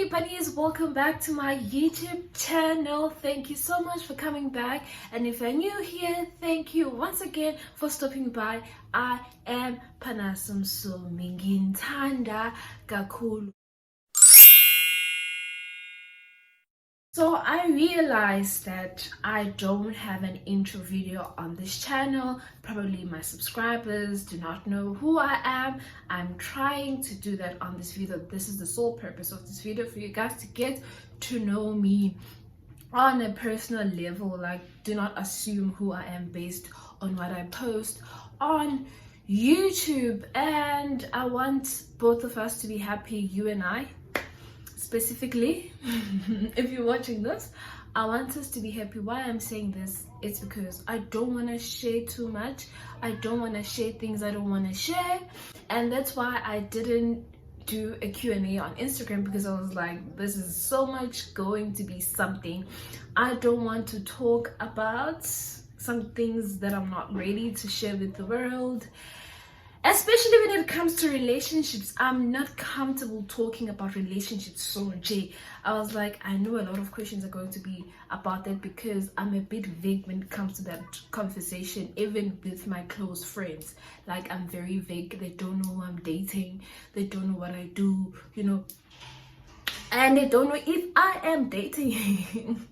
Pannie Bunnies, welcome back to my YouTube channel. Thank you so much for coming back, and if you're new here, thank you once again for stopping by. I am Panasumso Mingintanda Kakulu. So I realized that I don't have an intro video on this channel. Probably my subscribers do not know who I am. I'm trying to do that on this video. This is the sole purpose of this video, for you guys to get to know me on a personal level. Like, do not assume who I am based on what I post on YouTube. And I want both of us to be happy, you and I. Specifically, if you're watching this, I want us to be happy. Why I'm saying this, it's because I don't want to share too much. I don't want to share things I don't want to share, and that's why I didn't do a Q&A on Instagram, because I was like, this is so much going to be something. I don't want to talk about some things that I'm not ready to share with the world. Especially when it comes to relationships, I'm not comfortable talking about relationships. So Jay, I was like, I know a lot of questions are going to be about that, because I'm a bit vague when it comes to that conversation, even with my close friends. Like, I'm very vague. They don't know who I'm dating. They don't know what I do, you know, and they don't know if I am dating.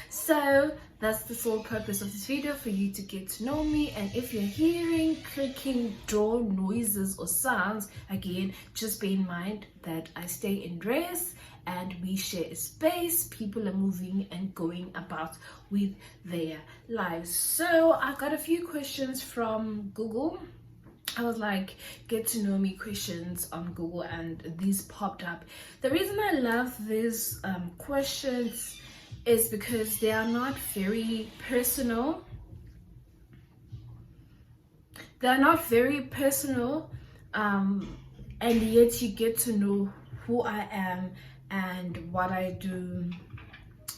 So that's the sole purpose of this video, for you to get to know me. And if you're hearing clicking door noises or sounds, again, just bear in mind that I stay in dress and we share a space. People are moving and going about with their lives. So I got a few questions from Google. I was like, get to know me questions on Google, and these popped up. The reason I love these questions is because they are not very personal. They're not very personal, and yet you get to know who I am and what I do,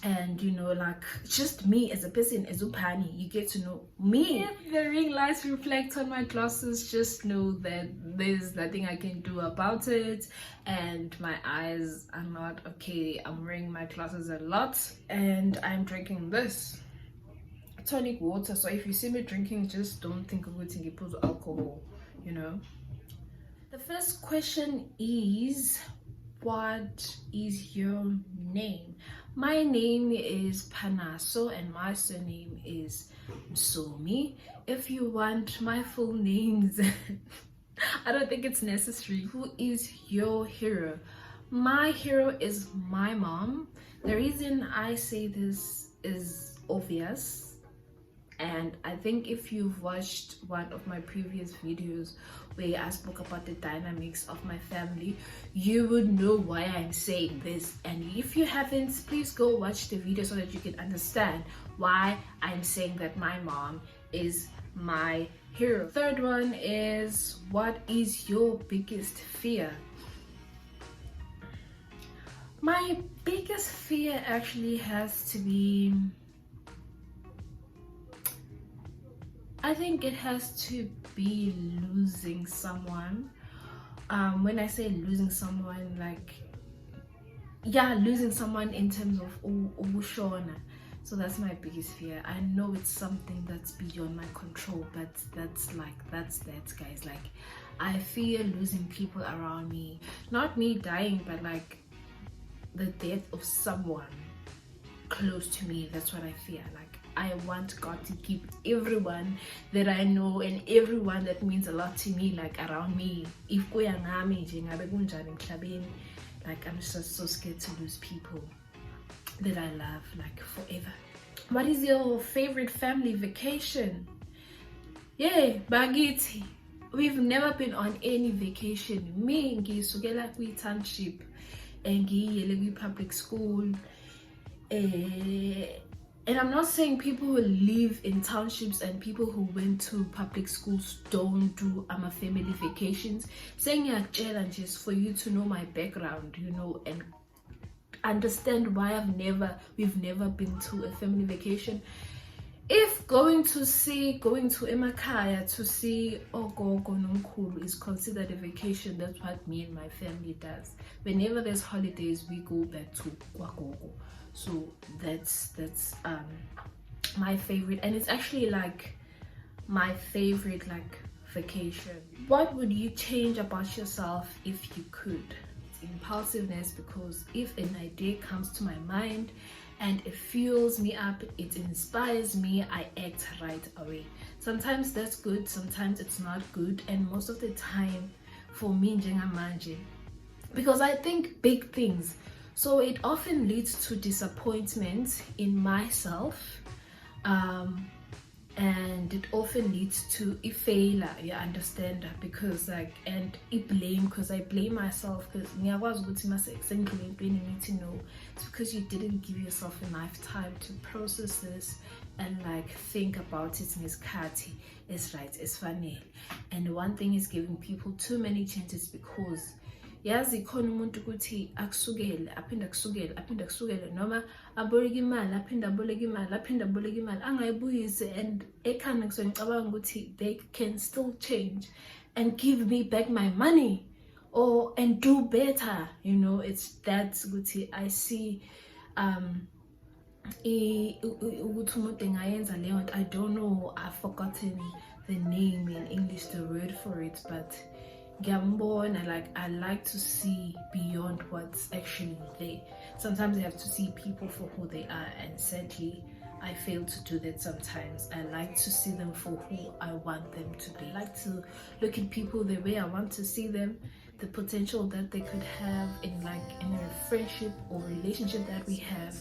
and you know, like, just me as a person, as Pannie. You get to know me. If the ring lights reflect on my glasses, just know that there's nothing I can do about it, and my eyes are not okay. I'm wearing my glasses a lot, and I'm drinking this tonic water. So if you see me drinking, just don't think of it in alcohol, you know. The first question is, what is your name? My name is Panaso and my surname is Msomi. If you want my full names, I don't think it's necessary. Who is your hero? My hero is my mom. The reason I say this is obvious, and I think if you've watched one of my previous videos where I spoke about the dynamics of my family, you would know why I'm saying this. And if you haven't, please go watch the video so that you can understand why I'm saying that my mom is my hero. Third one is, what is your biggest fear? My biggest fear actually has to be, I think it has to be losing someone. When I say losing someone, like, yeah, losing someone in terms of ubushona. So that's my biggest fear. I know it's something that's beyond my control, but that's that, guys. Like, I fear losing people around me. Not me dying, but like the death of someone close to me. That's what I fear. Like, I want God to keep everyone that I know and everyone that means a lot to me, like, around me. If like, I'm just so scared to lose people that I love, like, forever. What is your favorite family vacation? Yeah, Bagiti. We've never been on any vacation. Me, ngisukela kwi-township, ngiyele public school. And I'm not saying people who live in townships and people who went to public schools don't do family vacations. Saying challenges for you to know my background, you know, and understand why we've never been to a family vacation. if going to emakhaya to see ogogo nomkhulu is considered a vacation, that's what me and my family does. Whenever there's holidays, we go back to kwagogo. So that's my favorite, and it's actually like my favorite like vacation. What would you change about yourself if you could? It's impulsiveness, because if an idea comes to my mind and it fuels me up, it inspires me, I act right away. Sometimes that's good, sometimes it's not good, and most of the time for me njengamanje, because I think big things, so it often leads to disappointment in myself, and it often leads to a failure, you understand, because like, and I blame, because I blame myself, because it's because you didn't give yourself enough time to process this and like think about it. Ngesikhathi it's right, it's funny. And one thing is giving people too many chances, because yazi khona umuntu ukuthi akusukele aphinde akusukele noma aboleka imali aphinde aboleka imali angayibuyise, and ekhanda ngicabanga ukuthi they can still change and give me back my money or and do better, you know. It's that ukuthi I see ukuthi umuntu engayenza leyo nto. I don't know, I've forgotten the name in English, the word for it, but like I like to see beyond what's actually there. Sometimes I have to see people for who they are, and sadly I fail to do that sometimes. I like to see them for who I want them to be. I like to look at people the way I want to see them, the potential that they could have in a friendship or relationship that we have,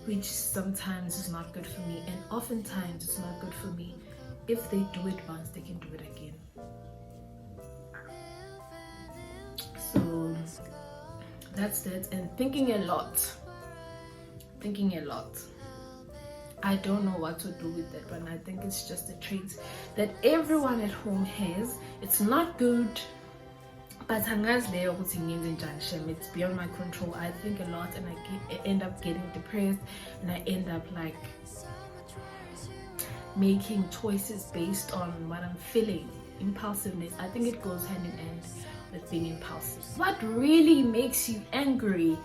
which sometimes is not good for me, and oftentimes it's not good for me. If they do it once, they can do it again. So that's that. And thinking a lot. I don't know what to do with that one. I think it's just a trait that everyone at home has. It's not good, but it's beyond my control. I think a lot, and I end up getting depressed, and I end up like making choices based on what I'm feeling. Impulsiveness, I think it goes hand in hand with being impulsive. What really makes you angry?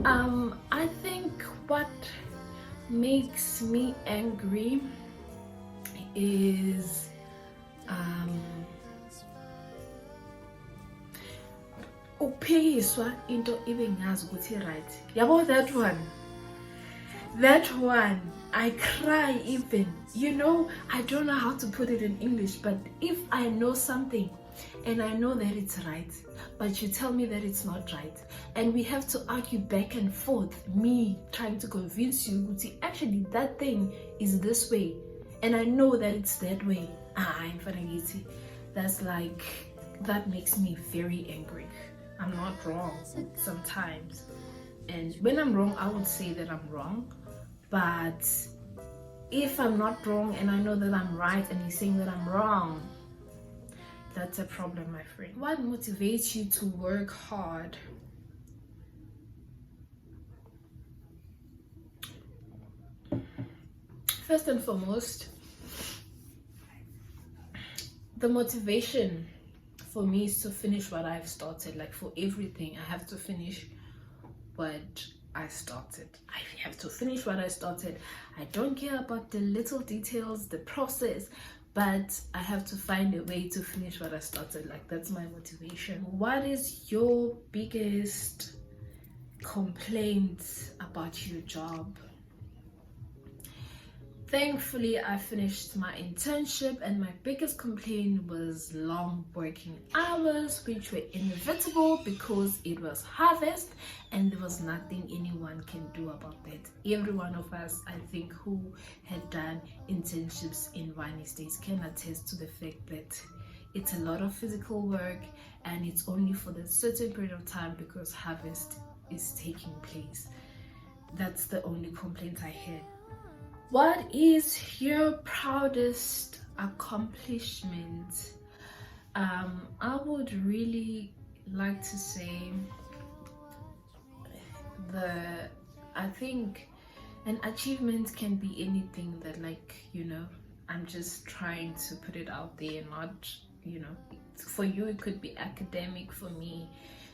I think what makes me angry is uphikiswa into ibengazi ukuthi right. Yabo, that one I cry even, you know. I don't know how to put it in English, but if I know something and I know that it's right, but you tell me that it's not right, and we have to argue back and forth, me trying to convince you, actually that thing is this way, and I know that it's that way. That's like, that makes me very angry. I'm not wrong sometimes, and when I'm wrong, I would say that I'm wrong. But if I'm not wrong and I know that I'm right and you're saying that I'm wrong, that's a problem, my friend. What motivates you to work hard? First and foremost, the motivation for me is to finish what I've started. Like for everything, I have to finish what I started. I have to finish what I started. I don't care about the little details, the process, but I have to find a way to finish what I started. Like, that's my motivation. What is your biggest complaint about your job? Thankfully, I finished my internship, and my biggest complaint was long working hours, which were inevitable because it was harvest and there was nothing anyone can do about that. Every one of us, I think, who had done internships in wine estates can attest to the fact that it's a lot of physical work, and it's only for the certain period of time because harvest is taking place. That's the only complaint I had. What is your proudest accomplishment? I would really like to say I think And achievements can be anything that, like, you know, I'm just trying to put it out there, not, you know, for you it could be academic, for me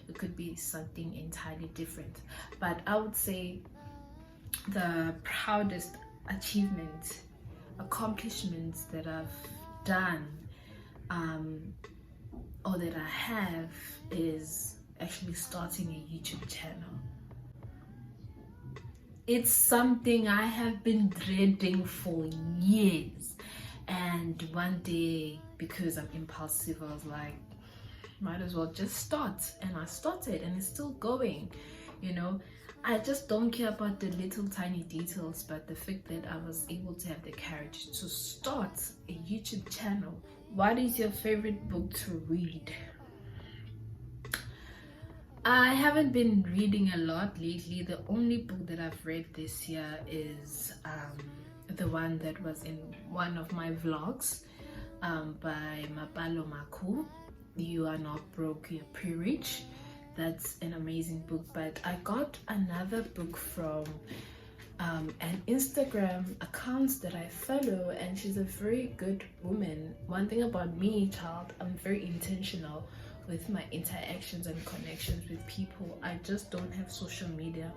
it could be something entirely different. But I would say the proudest accomplishments that I've done, or that I have, is actually starting a YouTube channel. It's something I have been dreading for years, and one day, because I'm impulsive, I was like, might as well just start. And I started, and it's still going, you know. I just don't care about the little tiny details, but the fact that I was able to have the courage to start a YouTube channel. What is your favorite book to read? I haven't been reading a lot lately. The only book that I've read this year is the one that was in one of my vlogs, by Mapalo Maku, You Are Not Broke, You're Pre-Rich. That's an amazing book. But I got another book from an Instagram account that I follow, and she's a very good woman. One thing about me, child, I'm very intentional with my interactions and connections with people. I just don't have social media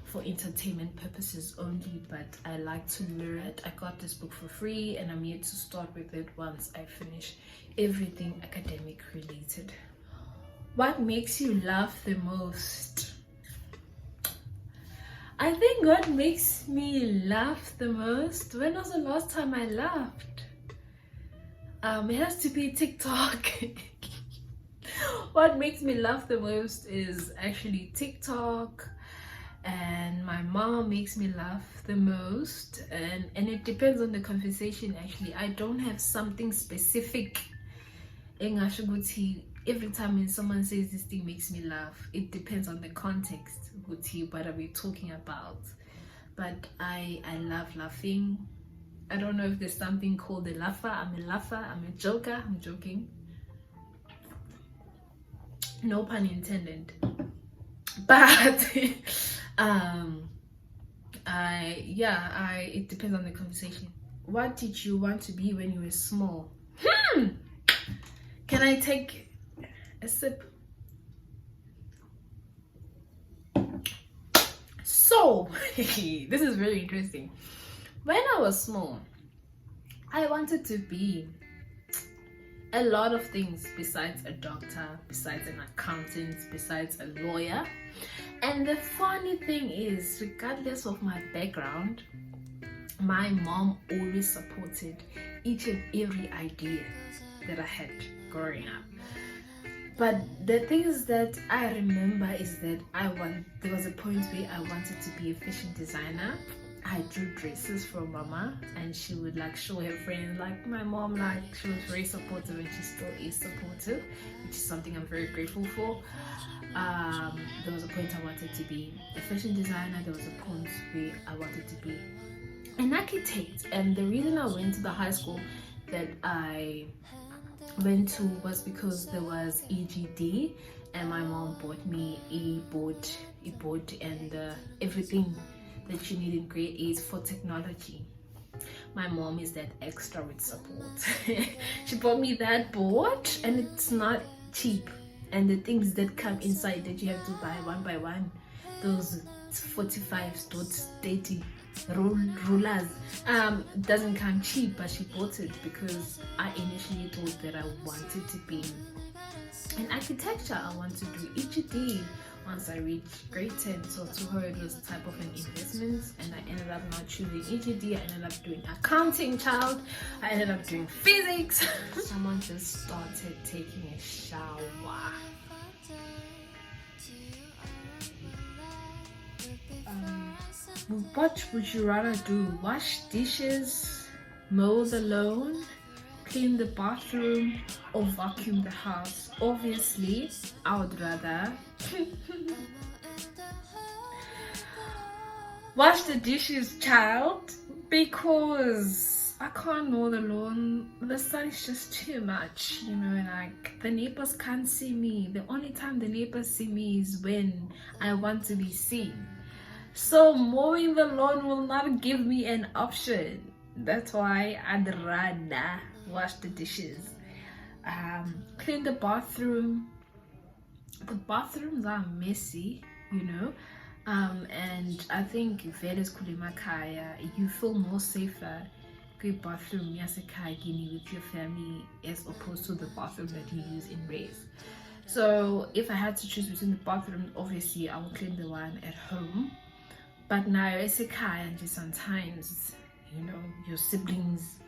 for entertainment purposes only, but I like to learn it. I got this book for free, and I'm yet to start with it once I finish everything academic related. What makes you laugh the most? I think what makes me laugh the most, when was the last time I laughed? It has to be TikTok. What makes me laugh the most is actually TikTok, and my mom makes me laugh the most, and it depends on the conversation. Actually, I don't have something specific. Every time when someone says this thing makes me laugh, it depends on the context. What are we talking about? But I love laughing. I don't know if there's something called a laugher. I'm a laugher. I'm a joker. I'm joking. No pun intended. But it depends on the conversation. What did you want to be when you were small? Can I take a sip? So this is very interesting. When I was small, I wanted to be a lot of things besides a doctor, besides an accountant, besides a lawyer. And the funny thing is, regardless of my background, my mom always supported each and every idea that I had growing up. But the things that I remember is that there was a point where I wanted to be a fashion designer. I drew dresses for mama, and she would like show her friends. Like my mom, like she was very supportive, and she still is supportive, which is something I'm very grateful for. There was a point I wanted to be a fashion designer. There was a point where I wanted to be an architect, and the reason I went to the high school that I went to was because there was EGD, and my mom bought me a board and everything that you need in grade 8 for technology. My mom is that extra with support. She bought me that board, and it's not cheap, and the things that come inside that you have to buy one by one, those 45.30 rulers, doesn't come cheap. But she bought it because I initially thought that I wanted to be in architecture. I want to do EGD once I reached grade 10. So to her it was a type of an investment, and I ended up not choosing EGD. I ended up doing accounting, child. I ended up doing physics. Someone just started taking a shower. What would you rather do? Wash dishes, mow the lawn, clean the bathroom, or vacuum the house? Obviously, I would rather wash the dishes, child, because I can't mow the lawn. The sun is just too much, you know, and like the neighbors can't see me. The only time the neighbors see me is when I want to be seen. So mowing the lawn will not give me an option. That's why I'd rather wash the dishes, clean the bathroom. The bathrooms are messy, you know. And I think Vedas Kulimakaya, you feel more safer bathroom yasekhaya with your family as opposed to the bathroom that you use in race. So if I had to choose between the bathrooms, obviously I would clean the one at home. But now yasekhaya, and sometimes, you know, your siblings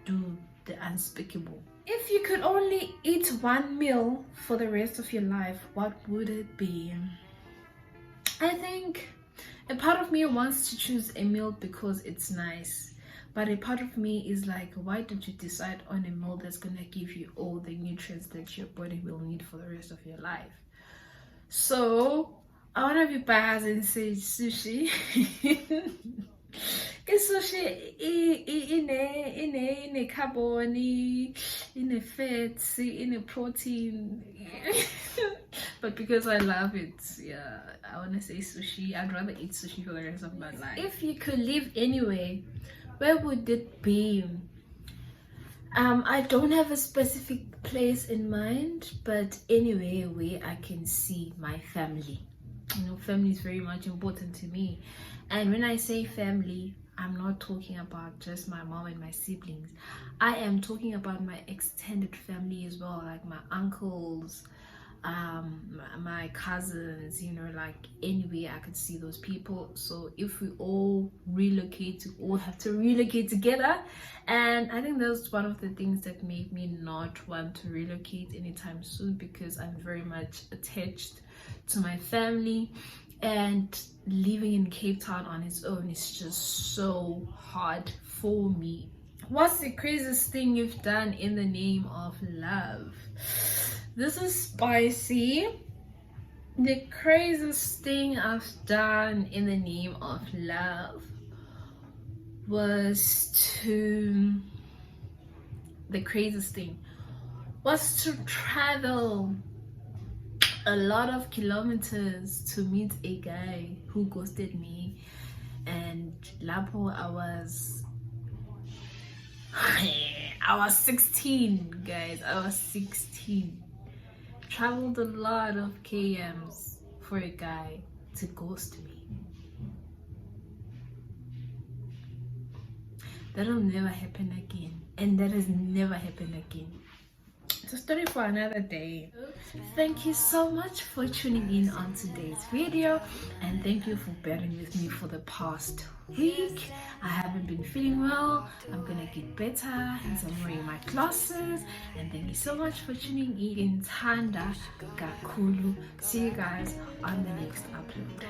do the unspeakable. If you could only eat one meal for the rest of your life, what would it be? I think a part of me wants to choose a meal because it's nice, but a part of me is like, why don't you decide on a meal that's gonna give you all the nutrients that your body will need for the rest of your life? So I want to be biased and say sushi. Sushi in a carbon, in a fat, in a protein. But because I love it, yeah, I want to say sushi. I'd rather eat sushi for the rest of my life. If you could live anywhere, where would it be? I don't have a specific place in mind, but anywhere where I can see my family. You know, family is very much important to me. And when I say family, I'm not talking about just my mom and my siblings. I am talking about my extended family as well, like my uncles, my cousins, you know, like anywhere I could see those people. So if we all relocate, we all have to relocate together. And I think that's one of the things that made me not want to relocate anytime soon, because I'm very much attached to my family, and living in Cape Town on its own is just so hard for me. What's the craziest thing you've done in the name of love? This is spicy. The craziest thing I've done in the name of love was to travel a lot of kilometers to meet a guy who ghosted me. And Lapo, I was 16, guys. I was 16. Traveled a lot of kms for a guy to ghost me. That'll never happen again, and that has never happened again. It's a story for another day. Thank you so much for tuning in on today's video, and thank you for bearing with me for the past week. I haven't been feeling well. I'm gonna get better, hence I'm wearing my glasses. And thank you so much for tuning in. Thanda kakhulu. See you guys on the next upload.